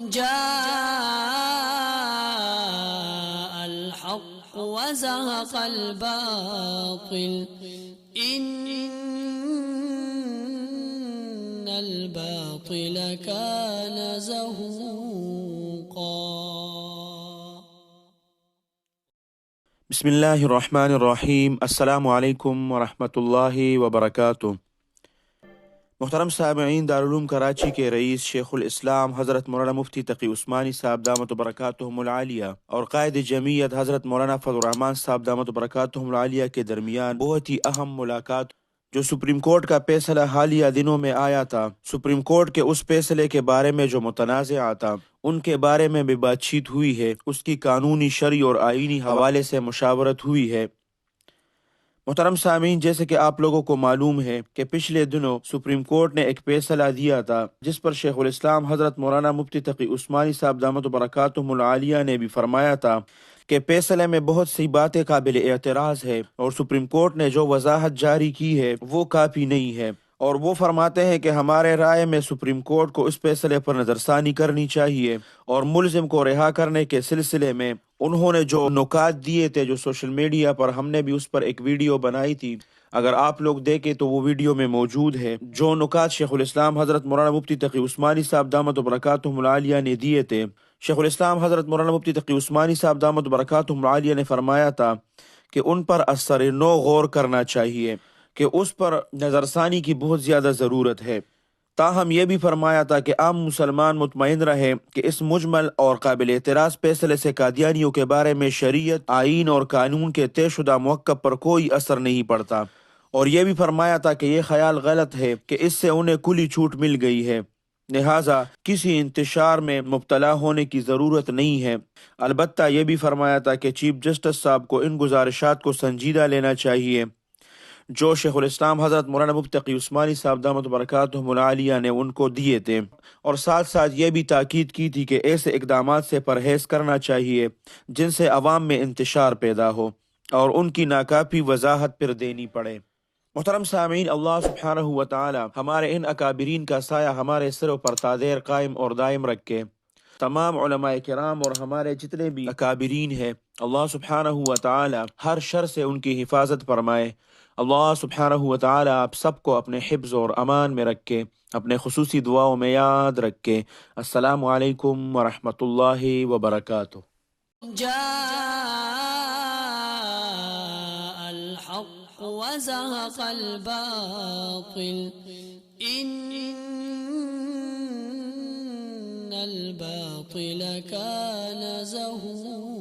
جاء الحق وزهق الباطل إن الباطل كان زهوقا. بسم اللہ الرحمن الرحیم. السلام علیکم ورحمۃ اللہ وبرکاتہ. محترم سامعین، دارالعلوم کراچی کے رئیس شیخ الاسلام حضرت مولانا مفتی تقی عثمانی صاحب دامت برکاتہم العالیہ اور قائد جمعیت حضرت مولانا فضل الرحمان صاحب دامت برکاتہم العالیہ کے درمیان بہت ہی اہم ملاقات جو سپریم کورٹ کا فیصلہ حالیہ دنوں میں آیا تھا، سپریم کورٹ کے اس فیصلے کے بارے میں جو متنازع تھا، ان کے بارے میں بھی بات چیت ہوئی ہے. اس کی قانونی، شرعی اور آئینی حوالے سے مشاورت ہوئی ہے. محترم سامعین، جیسے کہ آپ لوگوں کو معلوم ہے کہ پچھلے دنوں سپریم کورٹ نے ایک فیصلہ دیا تھا جس پر شیخ الاسلام حضرت مولانا مفتی تقی عثمانی صاحب دامت برکاتہم العالیہ نے بھی فرمایا تھا کہ فیصلے میں بہت سی باتیں قابل اعتراض ہے اور سپریم کورٹ نے جو وضاحت جاری کی ہے وہ کافی نہیں ہے، اور وہ فرماتے ہیں کہ ہمارے رائے میں سپریم کورٹ کو اس فیصلے پر نظر ثانی کرنی چاہیے اور ملزم کو رہا کرنے کے سلسلے میں انہوں نے جو نکات دیے تھے جو سوشل میڈیا پر، ہم نے بھی اس پر ایک ویڈیو بنائی تھی، اگر آپ لوگ دیکھیں تو وہ ویڈیو میں موجود ہے. جو نکات شیخ الاسلام حضرت مولانا مفتی تقی عثمانی صاحب دامت برکاتہم العالیہ نے دیے تھے، شیخ الاسلام حضرت مولانا مفتی تقی عثمانی صاحب دامت برکاتہم العالیہ نے فرمایا تھا کہ ان پر اثر نو غور کرنا چاہیے، کہ اس پر نظر ثانی کی بہت زیادہ ضرورت ہے. تاہم یہ بھی فرمایا تھا کہ عام مسلمان مطمئن رہے کہ اس مجمل اور قابل اعتراض فیصلے سے قادیانیوں کے بارے میں شریعت، آئین اور قانون کے طے شدہ موقف پر کوئی اثر نہیں پڑتا، اور یہ بھی فرمایا تھا کہ یہ خیال غلط ہے کہ اس سے انہیں کھلی چھوٹ مل گئی ہے، لہٰذا کسی انتشار میں مبتلا ہونے کی ضرورت نہیں ہے. البتہ یہ بھی فرمایا تھا کہ چیف جسٹس صاحب کو ان گزارشات کو سنجیدہ لینا چاہیے جو شیخ الاسلام حضرت مولانا مفتی تقی عثمانی صاحب دامت برکاتہم العالیہ نے ان کو دیے تھے، اور ساتھ ساتھ یہ بھی تاکید کی تھی کہ ایسے اقدامات سے پرہیز کرنا چاہیے جن سے عوام میں انتشار پیدا ہو اور ان کی ناکافی وضاحت پھر دینی پڑے. محترم سامعین، اللہ سبحانہ و تعالی ہمارے ان اکابرین کا سایہ ہمارے سروں پر تادیر قائم اور دائم رکھے. تمام علماء کرام اور ہمارے جتنے بھی اکابرین ہیں، اللہ سبحانہ و تعالی ہر شر سے ان کی حفاظت فرمائے. اللہ سبحانہ و تعالی آپ سب کو اپنے حفظ اور امان میں رکھے، اپنے خصوصی دعاؤں میں یاد رکھے. السلام علیکم ورحمۃ اللہ وبرکاتہ. جاء الحق وزهق الباطل إن الباطل كان زهوقا.